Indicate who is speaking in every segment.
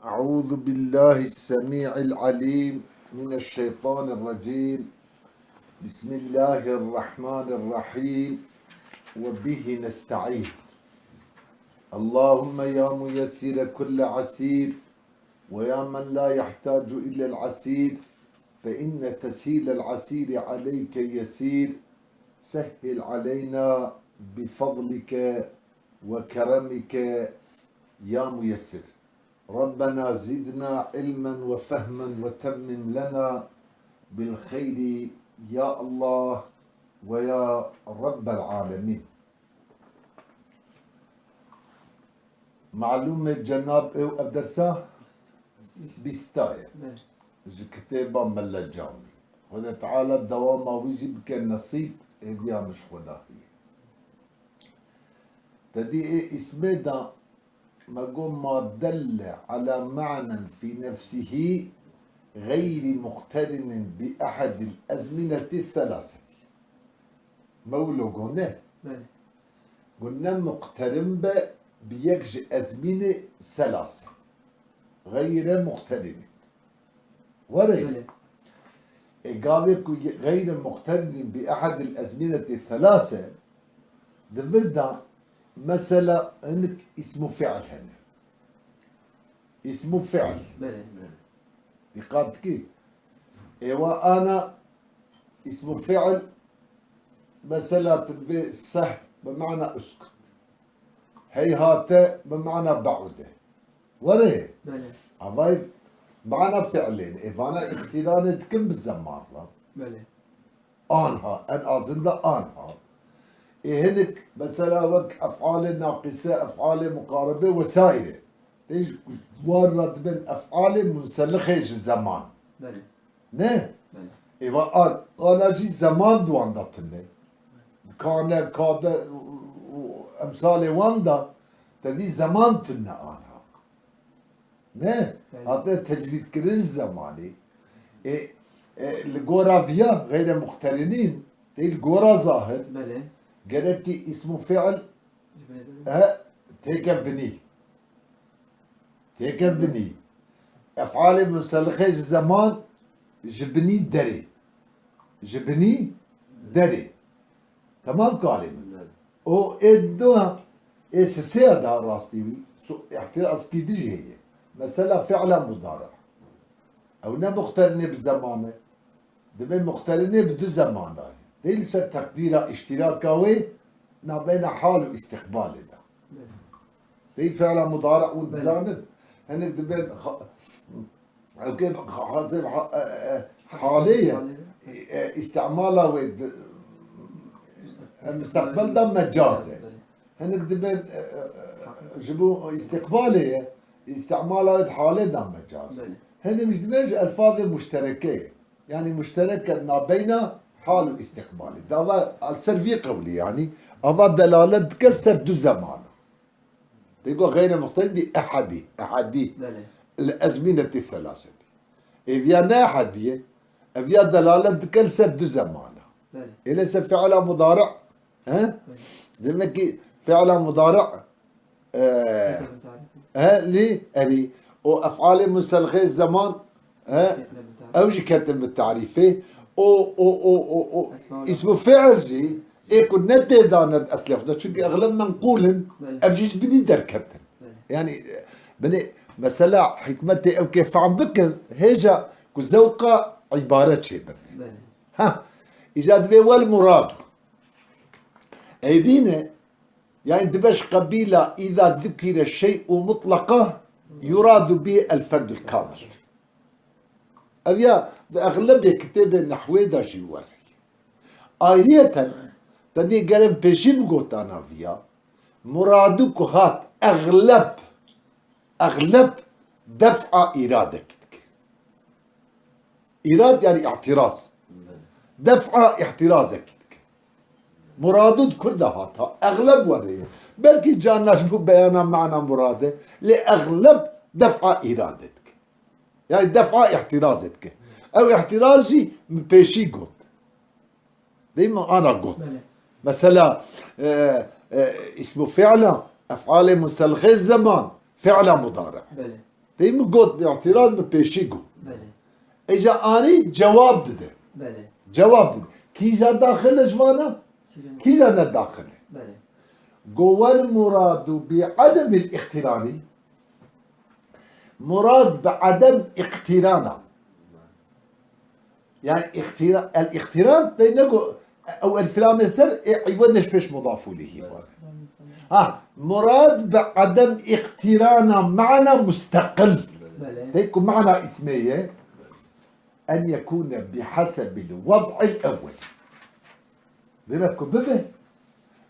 Speaker 1: أعوذ بالله السميع العليم من الشيطان الرجيم. بسم الله الرحمن الرحيم وبه نستعين. اللهم يا ميسر كل عسير ويا من لا يحتاج إلا العسير فإن تسهيل العسير عليك يسير. سهل علينا بفضلك وكرمك يا ميسر. ربنا زدنا علما وفهما وتمم لنا بالخير يا الله ويا رب العالمين. معلومة جناب او ادرساه بستاية كتابة ملا جامي خدا تعالى الدوام ويجي بك النصيب يا مش خدا هي تدي اسمه ده ما دل على معنى في نفسه غير مقترن بأحد الأزمنة الثلاثة. مولو قلنا مقترن بيكج أزمنة ثلاثة غير مقترن وري قالك غير مقترن بأحد الأزمنة الثلاثة دفردا مثلا انك اسمه فعل هنا اسمه فعل دقاتك ايوا انا اسمه فعل مثلا تنبي سه بمعنى اسكت هيهات بمعنى بعده وريه عفايف معنى فعلين ايفانا اقتران كم بالزمان انها ان اظن انها هنك مثلا وك افعال ناقصه افعال مقاربه وسائله ليش ورد من افعال منسلخه الزمان نه ايوه انا جي زمان دوان داتنه كان كاد امثال واندا تدي زمان تنه انا نه هذا تجريد كرنج زماني الجورافيا غير مقترنين تي الجورا ظاهر قالتي اسمه فعل تكفني افعال مسلخه زمان جبني دري تمام كلمه او ادوها اساسيه ده راستي احتراز كي دي هي مثلا فعل مضارع او مقترنه بزمانه دبي مقترنه بدو زمانه دي لسه تقديرها اشتراكاوي ما بين حال واستقبال ده دي فعل مضارع وتزانن هنك دبين او كيف حاسب حاليا استعمالها ود المستقبل ده مجازي هنك دبين جبو استقبالي استعمالها حاليا ده مجازي هن مش دمج الفاظ مشتركه يعني مشتركه ما بين حال واستقبالي ده السلفي قولي يعني هذا دلاله بكل سرد زمان يقول غير مقترن بأحدي الأزمنة الثلاثة إذا أحدية إذا دلالة بكل سرد زمان إلى فعل مضارع ها دمك فعل مضارع لي أري وأفعال مسلغة الزمان أوجي كتب بالتعريفه او اسمه فعل جي يكون نتي داند اسلفنا شو اغلب ما نقول افجيش بني دركتن يعني بني مثلا حكمتي او كيف عم بكر هيجا كزوقة عبارة شيء مثلا ها ايجاد بي والمراد اي بينا يعني دبش قبيلة اذا ذكر الشيء مطلقة يراد به الفرد الكامل أبيا أغلب كتاب النحوي دا جواري آيرية تدي قرم بيشي بقوت أنا فيها مرادك هات أغلب دفع إرادتك إراد يعني اعتراض دفع احترازك مرادود كردها هاتها أغلب وريه بلكي جانا شبو بيانا معنى مراده لأغلب دفع إرادتك يعني دفع احترازتك او احترازي بيشي قلت ديما انا قلت مثلا اسمه فعلا افعال مسلخي الزمان فعل مضارع تي من قوت باعتراض ببيشيقو
Speaker 2: بله
Speaker 1: اجا اني جواب دده
Speaker 2: بله
Speaker 1: جواب دده كي جا داخل جوانا كي جا نداخل
Speaker 2: بله
Speaker 1: قوى المراد بعدم الاقتران مراد بعدم اقترانا يعني الاقتران نقول او الفلام السر يودش فيش مضاف اليه مراد بعدم اقترانا معنى مستقل هيك معنى اسميه ان يكون بحسب الوضع الاول لذلك ببه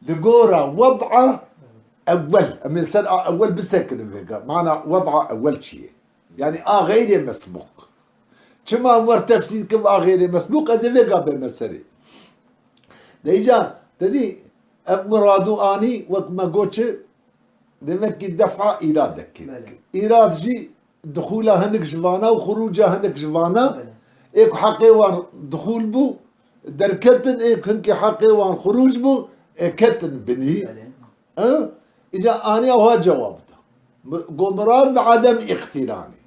Speaker 1: لقورا وضع اول من سنة اول بسكن معنى وضع اول شيء يعني غير مسبوق كما مر تفسير كما غير مسبوق هذا فيقا بمسري ديجا تدي مرادو اني وكما قلت دمك دفعه ارادك ايراد جي دخولها هنك جوانا وخروجها هنك جوانا ايك حقيوان دخول بو دركتن ايك هنك حقيوان خروج بو كتن بني اجا اني وها جواب مراد بعدم اقتراني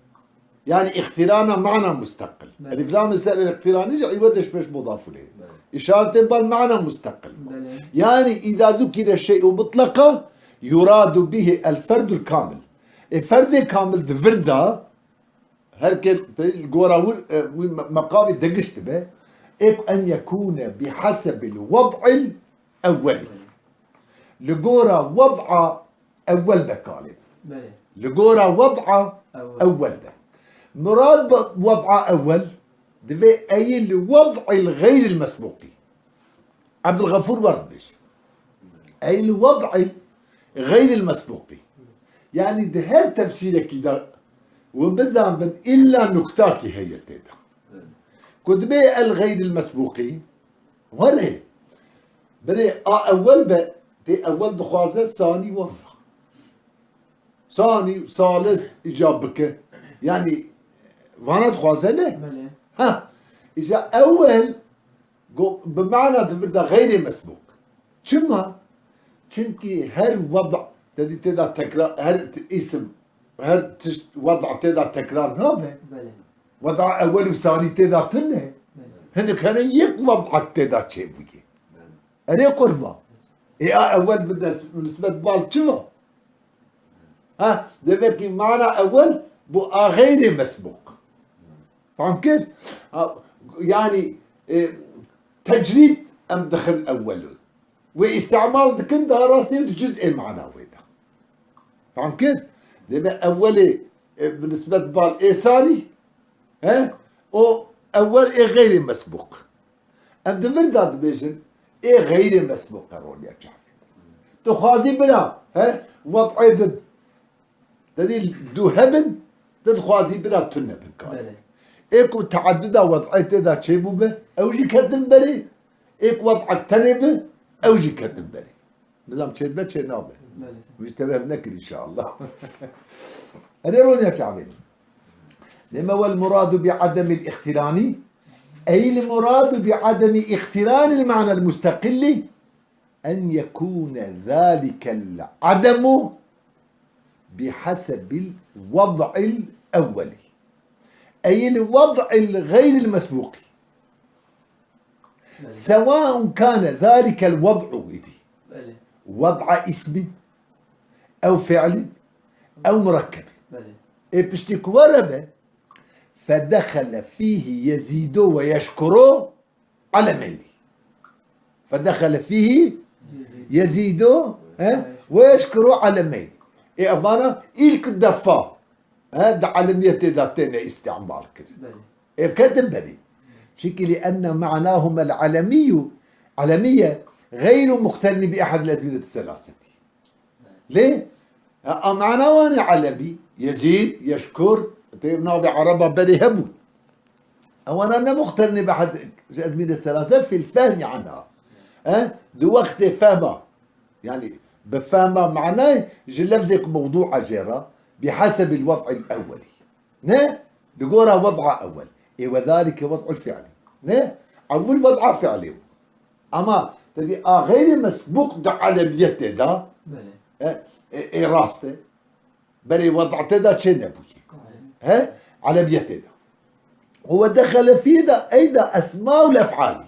Speaker 1: يعني اقترانا معنى مستقل الافلام السائل الاقتراني يودش فيش مضاف اليه اشاره بالمعنى مستقل يعني اذا ذكر الشيء مطلقا يراد به الفرد الكامل الفرد الكامل دفردا هركل الجوراور مقام دقشت به ان يكون بحسب الوضع الاولي لجورا وضع اول بكالب لجورا وضع اول ده مراد وضع اول دفي اي الوضع الغير المسبوقي عبد الغفور وردش اي الوضع غير المسبوقي يعني ده هر تفسيرك كده وبزعم الا نكتاكي هي تيدا كنت بي الغير المسبوقي وري بري اول بقى دي اول دخوازه ثاني وضع ثاني ثالث اجابك يعني وانا دخوازه نه ها اجا اول بمعنى ده غير مسبوق شما چونكي هر وضع تدي تدا تكرار هر اسم هر وضع تدا تكرار نابه وضع اول وثاني تدا تنه هن كان يك وضع تدا تشيبوكي هذه قربة ايه اول بالنسبة بال شما ها ده معنى اول بو غير مسبوق فهم كيف؟ يعني تجريد ام دخل اول واستعمال كن دارستي جزء معنوي ويدا فهم كيف؟ ده اولي بالنسبة بال ايه ثاني ها او اول ايه غير مسبوق ام دفرداد بيجن ايه غير مسبوق رول يا جعفر تخازي بنا ها وضعي ضد تدي دو هبن تدخازي بنا تنبن كان ايكو تعددا وضعي تدا تشيبو به اوجي كتن بري ايك وضعك تنبه اوجي كتن بري نظام تشيد به تشيد نابه مش تبه نكر ان شاء الله هذا رول يا جعفر لما هو المراد بعدم الاقتران أي المراد بعدم اقتران المعنى المستقل أن يكون ذلك العدم بحسب الوضع الأولي أي الوضع الغير المسبوق سواء كان ذلك الوضع وضع اسم أو فعل أو مركب بشتك وربه فدخل فيه يزيد ويشكر على ميلي فدخل فيه يزيد ويشكر على ميلي ايه افانا إلك الدفا هذا علمية ذاتين استعمال كده ايه كتب بدي شكل لأن معناهما علمية غير مقترن بأحد الأزمنة الثلاثة ليه؟ معناه وانا علمي يزيد يشكر ناضي عربة بدي همو أولا أنا مقترن بأحد الأزمنة الثلاثة في الفهم عنها دو وقت فهمها يعني بفهمها معناه جلفزك موضوع جرا بحسب الوضع الأولي نقولها وضع أول وذلك وضع الفعل أول وضع فعلي أما تدي غير مسبوق ده علميته ده راسته بري وضعته ده شنبوكي ها على بيته. ودخل في ذا أيضا أسماء الأفعال.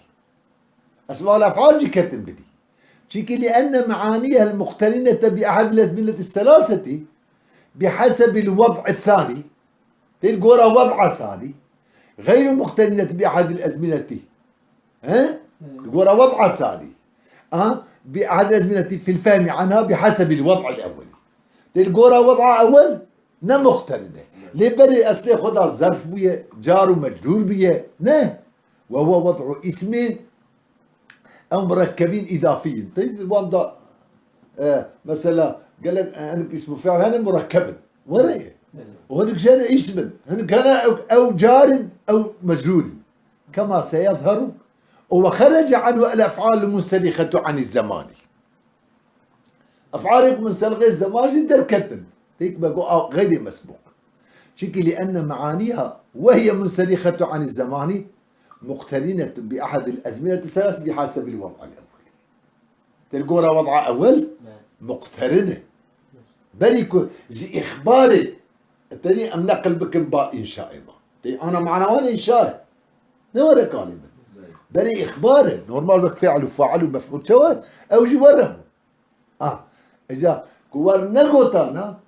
Speaker 1: أسماء الأفعال جي كتب بدي شيكي لأن معانيها المقترنة بأحد الأزمنة الثلاثة بحسب الوضع الثاني تلقورها وضع ثاني غير مقترنة بأحد الأزمنة، ها؟ تلقورها وضع ثاني بأحد الأزمنة في الفهم عنها بحسب الوضع الأولي. تلقورها وضع أول مقترنة لبري أصلي خدا ظرف بيه جار ومجرور بيه نه، وهو وضع اسمين أو مركبين إضافيين. تجد وانضا مثلا قال لك أنا اسم فعل هذا مركب وريه وهناك جاء اسم هناك كان أو جار أو مجرور كما سيظهر. وخرج عنه الأفعال المنسلخة عن الزمان. أفعال منسلخة الزمان دركتن هيك بقوا غير مسبوق شكل لأن معانيها وهي منسلخة عن الزمان مقترنة بأحد الأزمنة الثلاث بحسب الوضع الأول. تلقوها وضع أول مقترنة بريكو زي إخباري التاني أم نقل بكنباء إنشاء ما أنا معنا وين إنشاء نورا كلمة بري إخباري نورمال بك فعل وفاعل ومفعول شوال أو جواره إجا كوار نغوتانا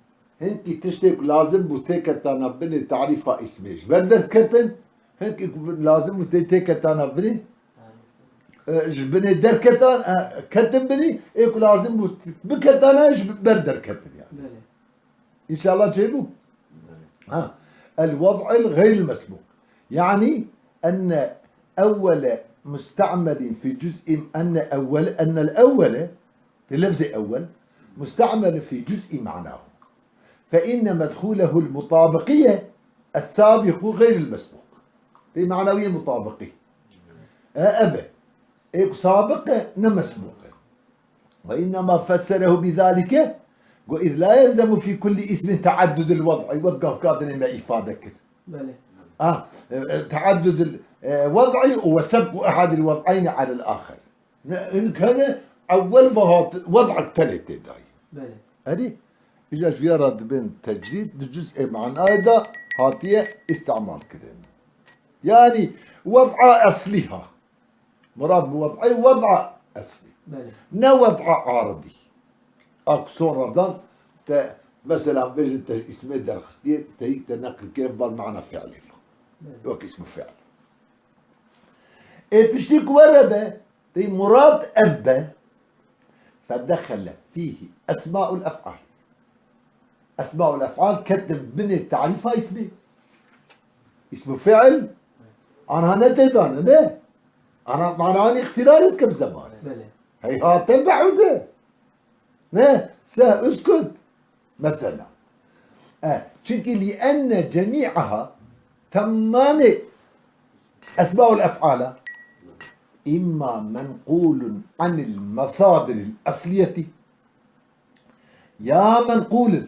Speaker 1: هنكي تشتك لازم بوتيكتانا بني تعريفها اسميش بردر كتن هنكي لازم بوتيكتانا بني جبني دركتان كتن بني ايكو لازم بكتانا بردر كتن يعني ان شاء الله تجيبوا الوضع الغير المسبوق يعني ان اول مستعمل في جزء ان الاول في لفظ اول مستعمل في جزء معناه فإن مدخوله المطابقية السابق غير المسبوق. هي معنوية مطابقية أبا سابق مسبوق. وإنما فسره بذلك وإذ لا يلزم في كل اسم تعدد الوضع يوقف قادر ما إفادك تعدد الوضع وسبق أحد الوضعين على الآخر إن كان أول وضعك ثلاثة داي هذه إجا في رد بين تجديد الجزء معناه هذا هاتية استعمال كلمة يعني وضع أصلها مراد بوضعي وضع أصلي وضع عارضي أكسون رضان مثلا بيجي اسمه درخستية تهيك تنقل كلمة بالمعنى فعلي وك اسمه فعل تشتيك وربة تي مراد أثبة فدخل فيه أسماء الأفعال. أسماء الأفعال كتب من تعريفها اسمه فعل أنا نتدان ده أنا معناني اختلالت كم زمان هي تبع ده نه سأسكت مثلا شكل لأن جميعها تمام أسماء الأفعال إما منقول عن المصادر الأصلية يا منقول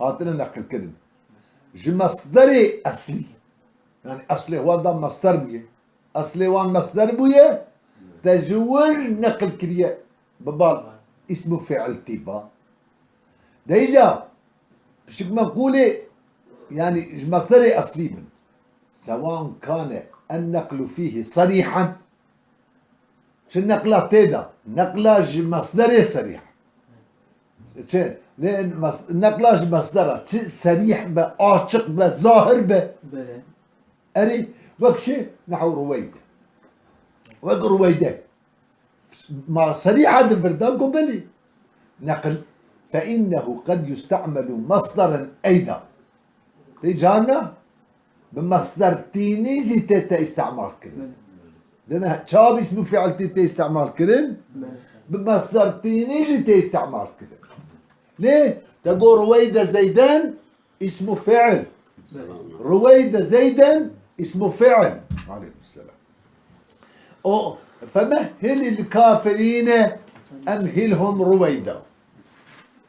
Speaker 1: هاتنا نقل كلمة مصدري أصلي يعني أصلي وضع مصدر بيه أصلي وان مصدر بيه تجور نقل كريه ببال اسمه فعل تيبا ديجا بشكل منقولة يعني مصدري أصلي من سواء كان النقل فيه صريحا شو النقلة تيدا نقلاج مصدري صريح نقلاج مصدره صريح بأعشق بظاهر أري وكشي نحو رويدة ما صريحة البردان قبلي نقل فإنه قد يستعمل مصدرا أيضا جانا بمصدر تيني تيتا استعمال كرن لأنها شاب اسمه فعل تيتا استعمال كرن بمصدر تيني تيتا استعمال كرن ليه؟ تقول رويدة زيدان اسمه فعل رويدة زيدان اسمه فعل عليكم السلام فمهل الكافرين أمهلهم رويدة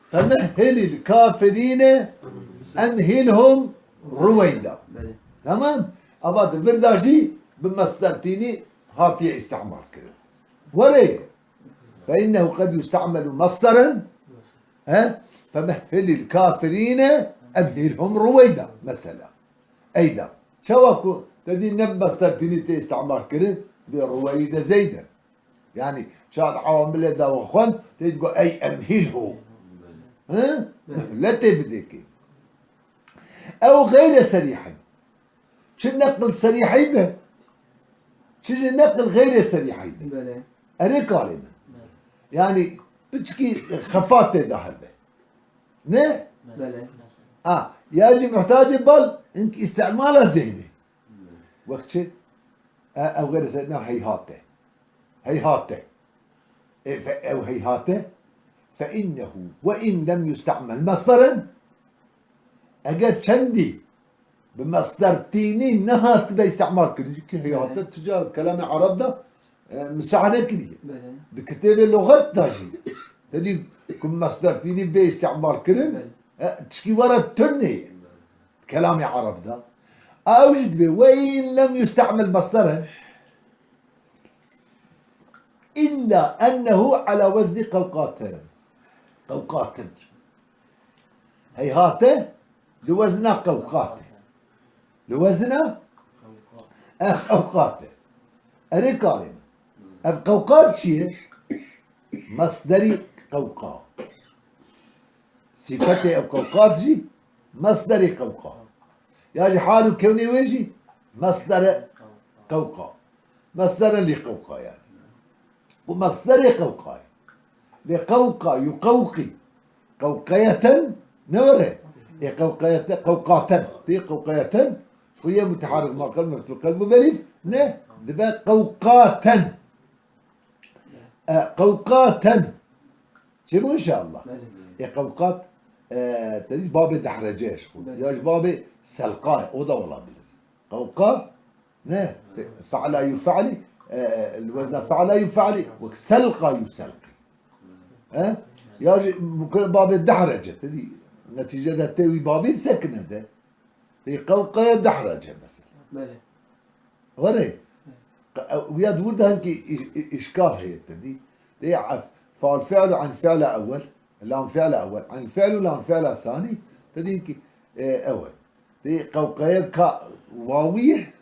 Speaker 1: فمهل الكافرين أمهلهم رويدة تمام أباد فرداجي بمصدر تيني هاتي استعمال كده وليه فإنه قد يستعمل مصدرا فمهل الكافرين أمهلهم رويدا مثلا أيضا شواكو تدي نب مصدر تني استعمال كرن برويدا زيدا يعني شاد عوامل دا وخون تقول أي أمهله ها لا تبديك أو غير صريح شو نقل صريحين به شو نقل غير صريحين به أري كلمة يعني بتشكي خفات ذهبه نه يجي محتاج بل انك استعمالها زينه وقت شيء او غير زينه هيهاته او هيهاته فانه وان لم يستعمل مصدرا اجد شندي بمصدر تيني نهات باستعمال كل هيهاته تجارة كلام عرب ده مساعدة كلية بكتاب اللغات داجي تدي كم مصدر تيني باستعمال كرن تشكي ورا التني كلام عرب ده أوجد به وإن لم يستعمل مصدرا إلا أنه على وزن قوقات هيهاته لوزن قوقات لوزن قوقات أري كلمة القوقات شيء مصدري قوقا صفته القوقات جي مصدري قوقا يعني حاله كوني ويجي مصدر قوقا مصدر لقوقا يعني ومصدر قوقا لقوقا يقوقي قوقية نورة قوقية قوقاتا في قوقية شوية متحرك مع كلمة القلب مليف نه دبا قوقاتا قوقاتا شنو ان شاء الله قوقات تدريج بابي دحرجاش ياش بابي سلقاه اوضه ولا بلد قوقا نه فعل يفعل الوزن فعل يفعل وسلقى يسلقي ها ياش بابي دحرجه تدي نتيجه ده تسوي بابي سكنه ده في قوقا دحرجه مثلا وري ويا تقول هنكي اشكال هي تدي يعرف فعل فعل عن فعل اول لام فعل اول عن فعل ولام فعل ثاني تديك اول دي قوقيه كا واويه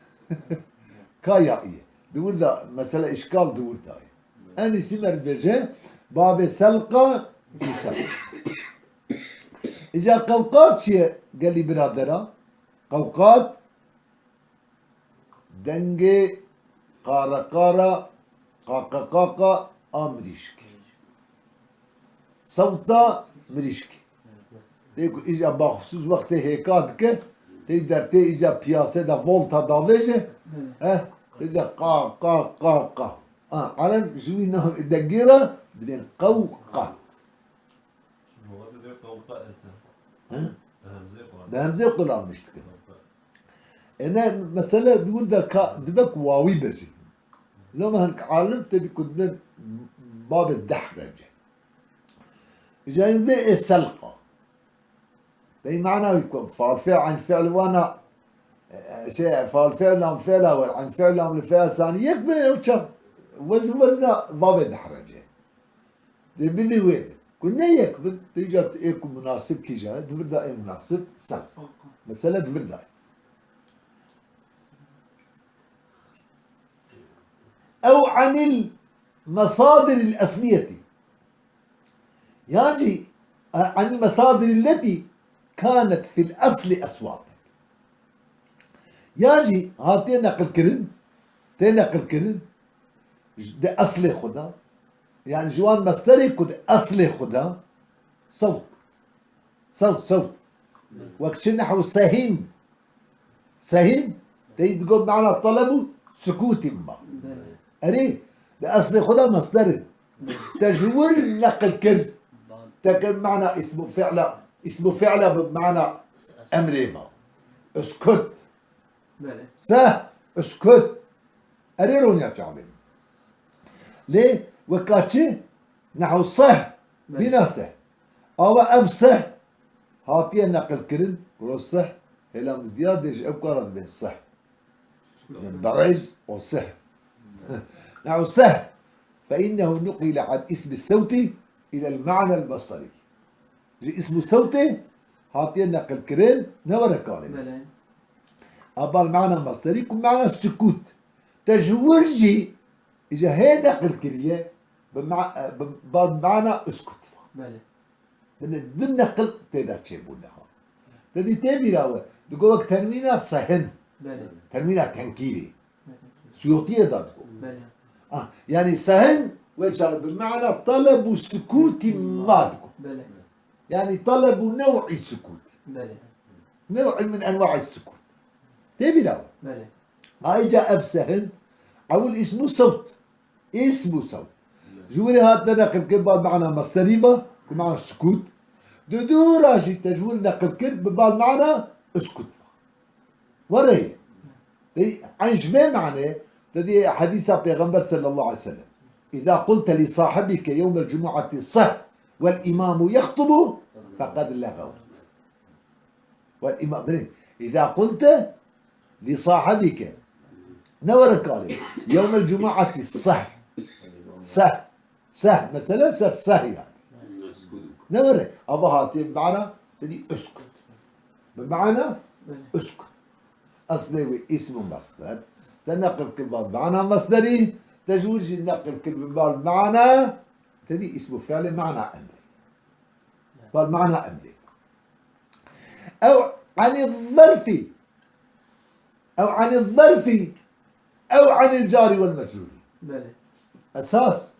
Speaker 1: كايائيه دور ذا مسألة اشكال دور تاي انا سمر بجه باب سلقه يسلق اجا قوقات شيء قال لي برادرة قوقات دنجي قارا قارا قاقا قاقا امريشكي صوتا مريشكي تيكو اجا بخصوص وقت هيكاد كه تقدر تي اجا بياسه دا فولتا دا وجه ها تقدر قا قا قا قا علم جوي نهم الدقيرة بدين قوقا ده همزة قلال مشتكي انا مسألة تقول ده دبك واوي برجي لو ما هنك عالم تدي كنت باب الدحرجة جاي ذي السلقة ده معناه يكون فعل فعل عن فعل وانا شيء فعل فعل عن فعل اول عن فعل عن الفعل الثاني يكفي وزن باب الدحرجة ده بيبي وين كنا يكفي تيجي يكون مناسب كي جاي تفرد اي مناسب سلقة مسألة تفرد أو عن المصادر الأصلية يجي عن المصادر التي كانت في الأصل أصواتا يجي هاتي نقل كرن تنقل كرن ده أصل خدا يعني جوان مصدري كد أصل خدا صوت وقت نحو سهين تقول معنا طلبوا سكوت ما أري بأصل خدا مصدر تجول نقل كر تكن معنى اسمه فعل بمعنى أمر ما اسكت اسكت أريرون يا شعبي ليه وكاتشي نحو صح بناسه أو أفصح هاتيه نقل كرن والصح هلا مزدياد ايش ابقرت به الصح برعز والصح نحو السهل فإنه نقل عن اسم الصوت إلى المعنى المصدري اسم الصوت هاتي نقل كرين نورا كالم
Speaker 2: بله
Speaker 1: أبا المعنى مصدري يكون معنى السكوت تجورجي إذا هي نقل كريه بمعنى اسكت
Speaker 2: بله
Speaker 1: لأن دون نقل تيدا تشيبونها تدي تبي راوة تقولك تنوينا صهن
Speaker 2: بله
Speaker 1: تنوينا تنكيري سيوطية دا تقول
Speaker 2: بله
Speaker 1: يعني صهن وجه بمعنى طلب سكوت ما تقول
Speaker 2: بله
Speaker 1: يعني طلب نوع السكوت
Speaker 2: بله
Speaker 1: نوع من أنواع السكوت تبي راوة
Speaker 2: بله
Speaker 1: هاي جاء بسهن أقول اسمه صوت اسمه صوت جولي هات نقل كبال معنى مصدريبة بمعنى السكوت دو راشي تجول نقل كرب ببال معنى اسكت ورهي دي عن جميع معنى تدي حديث پیغمبر صلى الله عليه وسلم إذا قلت لصاحبك يوم الجمعة صح والإمام يخطب فقد لغوت والإمام إذا قلت لصاحبك نور قال يوم الجمعة صح صح مثلا صح يعني نور أبا هاتي بمعنى تدي اسكت بمعنى اسكت أصلي اسم مصدر تنقل كلمة بمعنى مصدري تجوز نقل كلمة بمعنى تدي اسم فعل معنى أمري فالمعنى أمري أو عن الظرف أو عن الظرف أو عن الجار والمجرور
Speaker 2: بله
Speaker 1: أساس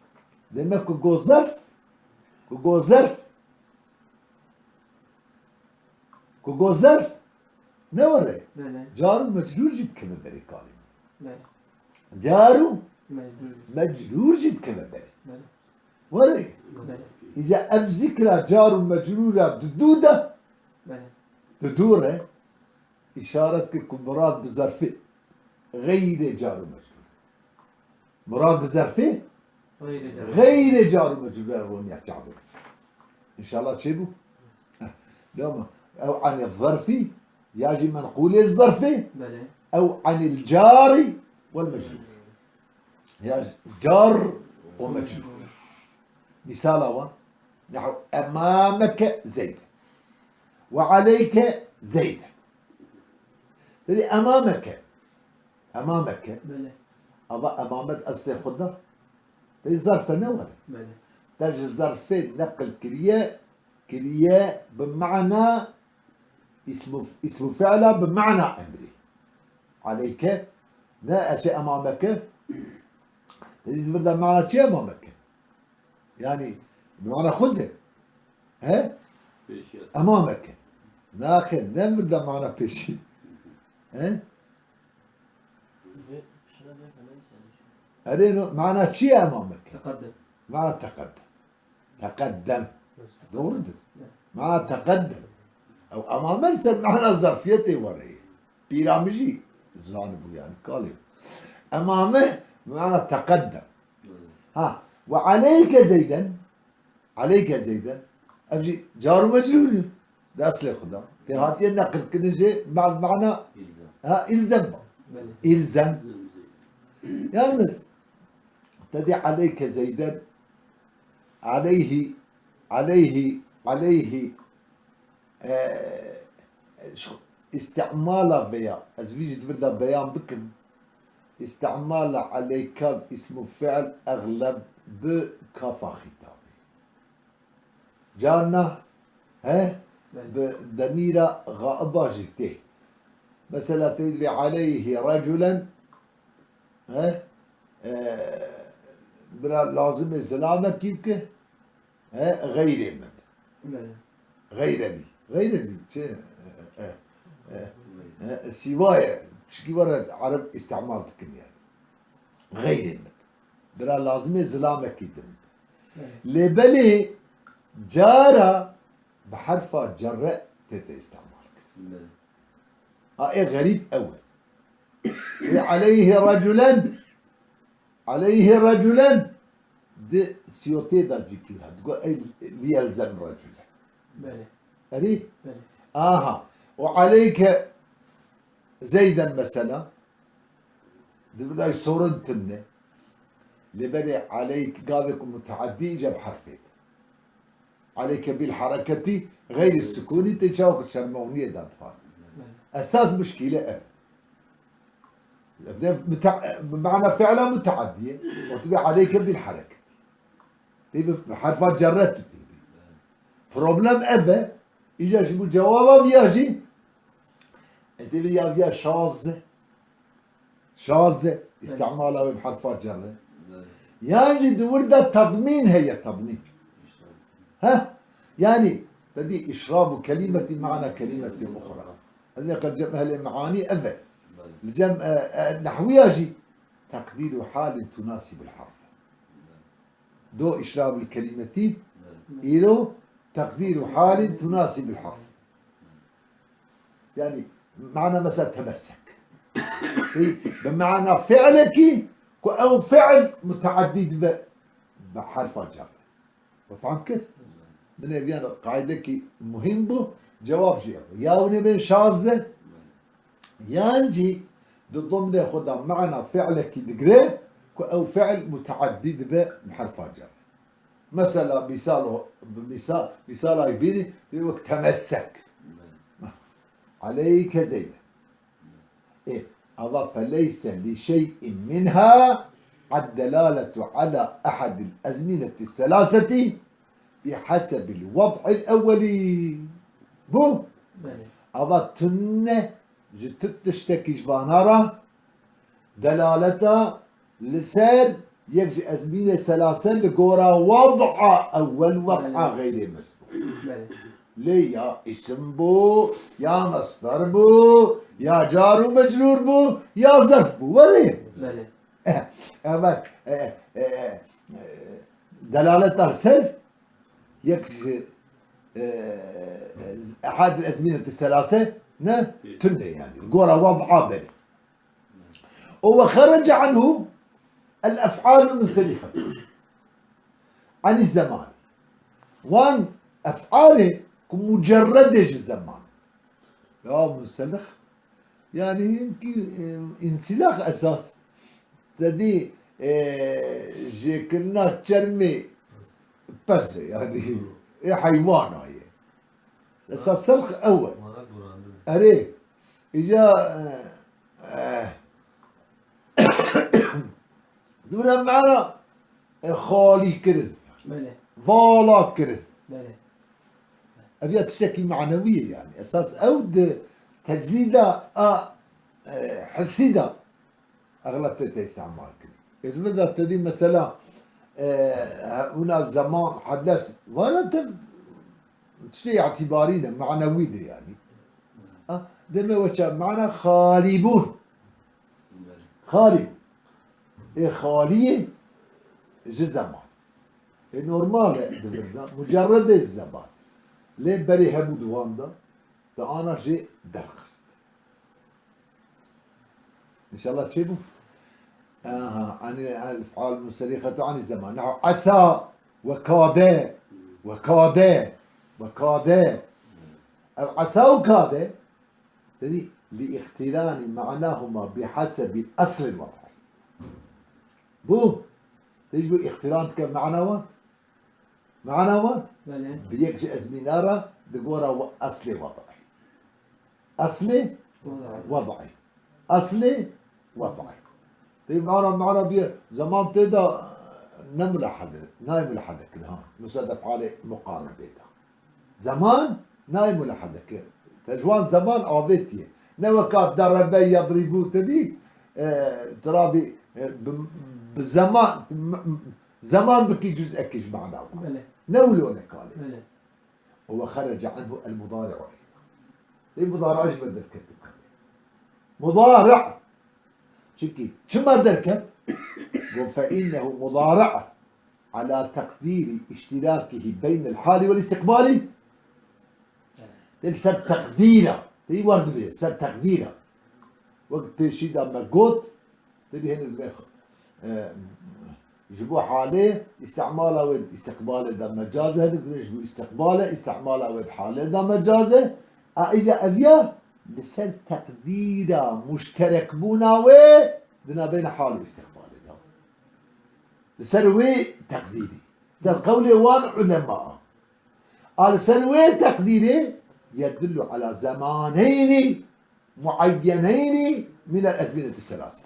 Speaker 1: لما كو ظرف كو ظرف كو ظرف نوري
Speaker 2: بله
Speaker 1: جار مجرور جد كما بري كالي
Speaker 2: بله
Speaker 1: جار
Speaker 2: مجرور
Speaker 1: مجرور جد كما بري
Speaker 2: بله
Speaker 1: وري
Speaker 2: بله
Speaker 1: إذا أف ذكرى جار مجرورة دودة
Speaker 2: بله
Speaker 1: دورة إشارة كم مراد بظرف غير جار مجرور مراد بظرف
Speaker 2: غير جار
Speaker 1: غير جار مجرور رون يعتبر إن شاء الله تشيبوا لما أو عن الظرف يجي منقول الظرف
Speaker 2: بله
Speaker 1: أو عن الجار والمجرور يا جار ومجرور مثال هو نحو أمامك زيد وعليك زيد تدي أمامك
Speaker 2: بله
Speaker 1: أبا أمامك أصل خضر تدي ظرف نور
Speaker 2: بله
Speaker 1: تجي ظرفين نقل كريا بمعنى اسم فعل بمعنى أمري عليك لا أشياء أمامك تدي تفرد معنى شيء أمامك يعني بمعنى خذ ها أمامك لكن نفرد معنى بشي ها أرينو معنى شيء أمامك
Speaker 2: تقدم
Speaker 1: معنى تقدم دورد معنى تقدم أو أمام السر معنى ظرفيته وريه بيرامجي زانبو يعني كالي أمامه معنى تقدم ها وعليك زيدا أجي جار مجرور ده أصل خدا هاتي النقل كنجي بعد معنى ها إلزم
Speaker 2: بله
Speaker 1: إلزم يالنس تدي عليك زيدا عليه استعمال بيان أزويج تفرد بيان بكم استعمال عليك اسم فعل أغلب بكافة خطابي جانا ها بضميرة غائبة جته مثلا تدري عليه رجلا ها بلا لازم السلامة كيف ها غير من
Speaker 2: بله
Speaker 1: غيرني سوايا شكي ورد عرب استعمال الكلمة غير من بلا لازم السلامة كيف لبلي جارة بحرف جر تستعمل هاي غريب أول عليه رجلا دي سيوتي دا جيكيها تقول ليلزم رجلا
Speaker 2: بله
Speaker 1: أري
Speaker 2: بله
Speaker 1: وعليك زيدا مثلا دي بدأ صورتنا لبني عليك قابك متعدي جاب حرفين عليك بالحركة غير السكون تجاوب الشرمونية دانتفار أساس مشكلة بمعنى فعلا متعدية وتبع عليك بالحركة تبي حرفات جرت بروبلم أبا إجا شو جوابه بيجي تبي يا شاذة استعمالها بحرفات جرة يجد وردة تضمين هي تضمين ها يعني تدي إشراب كلمة معنى كلمة أخرى هذا قد جمع المعاني أبا الجمع النحوي يجي تقدير حال تناسب الحرف دو إشراب الكلمتين إلو تقدير حال تناسب الحرف يعني معنى مثلا تمسك بمعنى فعلك أو فعل متعدد بحرف الجر وفهم كيف؟ من يبين قاعدة مهم بو جواب شيء يا ونبي شاذة ينجي ضمن خدام معنى فعلك دقري أو فعل متعدد بحرف الجر مثلا مثال يبيني يقول تمسك عليك زيد إيه أضاف ليس لشيء منها الدلالة على أحد الأزمنة الثلاثة بحسب الوضع الأولي بو أضاف تنة جتت تشتكي جبانارا دلالة لسان يجي أزمنة ثلاثة لقورا وضع أول وضع غير مسبوق ليه يا اسم بو يا مصدر بو يا جار ومجرور بو يا ظرف بو وليه أما دلالة أرسل يكشف أحد الأزمنة الثلاثة تنه يعني قورا وضع بل وخرج عنه الأفعال المنسلخة عن الزمان وان أفعاله كمجرد الزمان لا منسلخ يعني انسلاخ أساس تدي جيكنا ترمي بس يعني حيوان هاي أساس سلخ أول أري إجا دولا معنا خالي كرن فالا كرن أبيها تشتكي معنوية يعني أساس أود تجريدة حسيدة أغلب تستعمال كرن إذا بدأ تدي مثلا هنا زمان حدث ولا تشتي اعتبارينا معنوية يعني دم وشا معنا خالبون خالب إيه خالية زمان نورمال مجرد الزمان ليه بري هبو دواندا فأنا جي درخست إن شاء الله تشيبوا عن الأفعال المنسلخة عن الزمان نحو عسى وكاد عسى وكاد تدي لاقتران معناهما بحسب الأصل الوضعي بو تجيبوا اقتران كمعنى معنى بيكش أزمنارة بقورة أصلي وضعي أصلي وضعي طيب معنا بيه زمان تدا نمر حدا نايم لحدا كنها مصدق عليه مقارنة بيتا زمان نايم لحدا تجوان زمان عوضتي نوكات دربي يضربوا تدي ترابي بالزمان زمان بكي جزء كيش معناه نولونه قال هو خرج عنه المضارع المضارع ايش بدل كتب مضارع شكي شو ما دركت فإنه مضارع على تقدير اشتراكه بين الحال والاستقبال سر تقديره تي ورد بيه سر تقديره وقت شيء لما قلت تدي هنا يجيبوا حاله استعماله ود استقباله ده مجازه يجيبوا استقباله استعماله ود حاله ده مجازه اجا ابيا لسر تقديره مشترك بونا و دنا بين حال واستقباله ده لسر وي تقديري سر قولي وان علماء السنوية تقديره يدل على زمانين معينين من الأزمنة الثلاثة.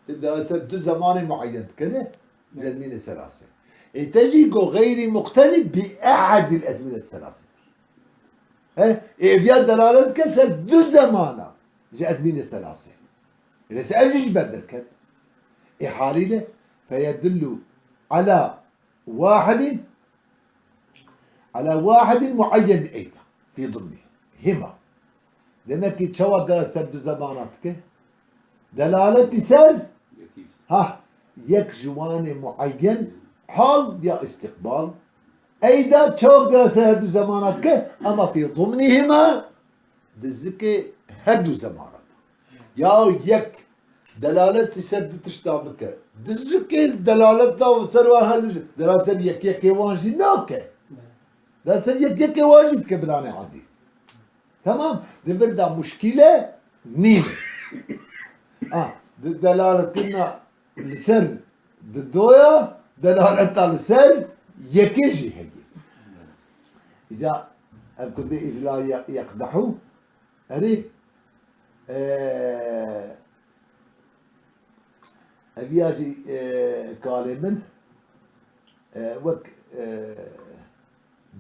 Speaker 1: الدراسة دو زمان معين كده من الأزمنة الثلاثة. تجي غير مقترب بأحد الأزمنة الثلاثة. في دلالة كسر دو زمانا جاء أزمنة الثلاثة. إذا سأجيش بدل كده إحاليله فيدل على واحد معين أيضا في ضمنه هما demek çava derasler zamanat ki delalet ise yek juvane muayyen hal ya istikbal eyda çok derasler zamanat ki ama fi ضمنهما dizki her du zamanat ya yek delalet ise tiştabık dizki delalet da serva hal derasler yek evanji nake derasler yek evanji kebrane aziz. Tamam. Devirda müşkile neydi? Delaletina لسر الدويا دلالتها لسر يكيجي هي. إذا أبكر لا يقدحوا أري أبياجي كالمن وك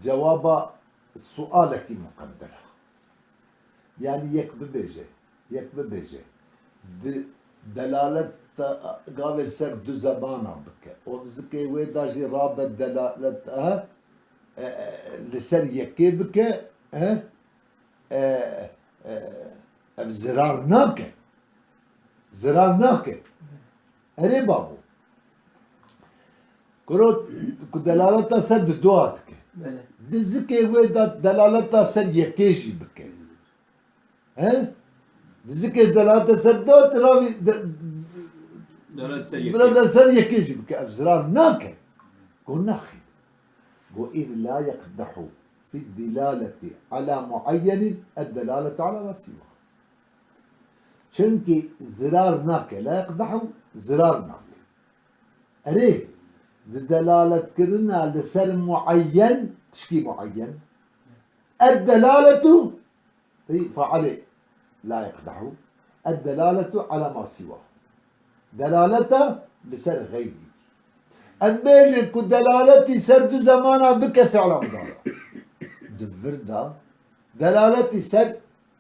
Speaker 1: جواب سؤالك مقدر. Yani yek bebece delalet gavel ser du zabana bike o zike ve daji rabet delalet li ser yekke bike ev zirar nake ere babu kurot ku delalet ser du doat ke dizike ve da delalet ser yekke ji bike ذكر دلالة سدات راوي دلالة سر يكيجي بك أفزرار ناكل قول ناخي قول إذ لا يقدح في الدلالة على معين الدلالة على ما سواه شنكي زرار ناكل لا يقدح زرار ناكل أريه الدلالة كرنا لسر معين تشكي معين الدلالة فعليه لا يقدح الدلالة على ما سواه دلالته لسر غيري أميجي كو دلالتي سرد زمانا بك فعل مضارع دفردا دلالتي سر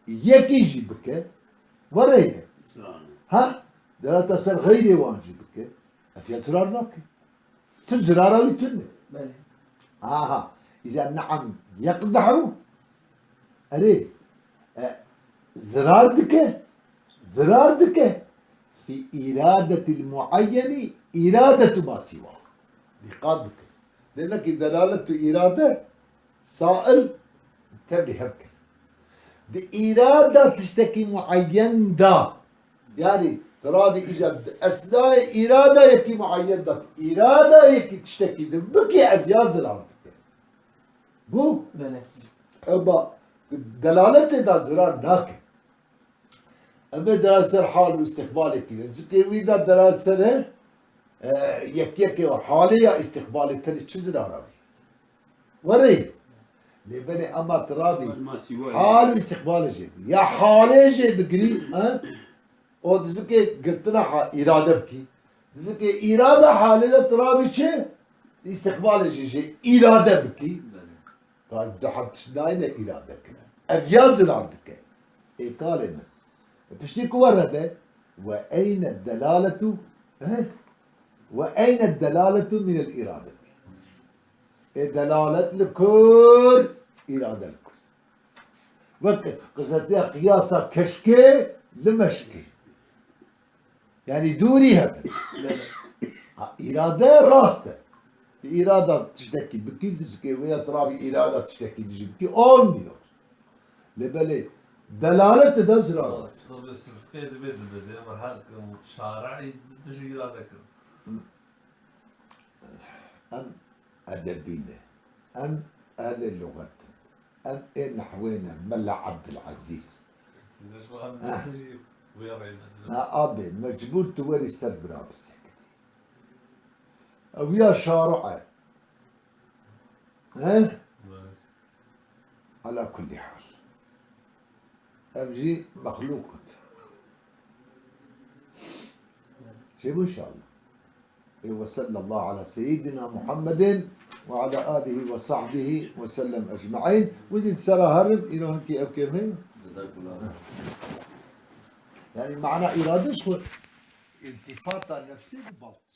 Speaker 1: يكيجي بك وريه دلالته سر غيري وانجي بك أفيا زرار ناكي تزرار ويتني إذا نعم يقدح أريه زرار دكه في إرادة المعين إرادة ما سواه دقات بك لأنك دلالة إرادة سائل تبلي هبكر دي إرادة تشتكي معين دا يعني ترى إيجاد أثناء إرادة يكي معين دا إرادة يكي تشتكي بكي أبيا زرار دكه بو أبا دلالته دا زرار ناكل أما دلالة حال واستقبال كذا زكيوي دا دلالة سنة يكي وحالية استقبال التاني تشزر عربي وري لبني أما ترابي حال واستقبال جيب يا حالي جيب بقري او زكي قلت لها إرادة بكي زكي إرادة حالية ترابي شي استقبال جي إرادة بكي قال ده حد شناينة إرادة كده أبيازل عندك إيه كلمة تشتكي ورده وأين الدلالة وأين الدلالة من الإرادة الدلالة لكل إرادة لكل قصدها قياسا كشكي لمشكي يعني دوريها إرادة راسته إرادة تشتكي بكي تشتكي ويا ترابي إرادة تشتكي تجي بكي olmuyor لبلي دلالة دزرار
Speaker 3: تفضل السلفقية دبيت ما حالكم شارعي تجي إرادة
Speaker 1: أم أدبينا أم أهل اللغة أم نحوينا ملا عبد العزيز أبي مجبور توري السربرا بالسكت أو يا شارع على كل حال أبجي مخلوق شيبوا إن شاء الله. وصلى الله على سيدنا محمد وعلى آله وصحبه وسلم أجمعين. ودي تسرى هرب إلى هنتي أو كيف يعني معنى إرادة التفاتة نفسي بالضبط.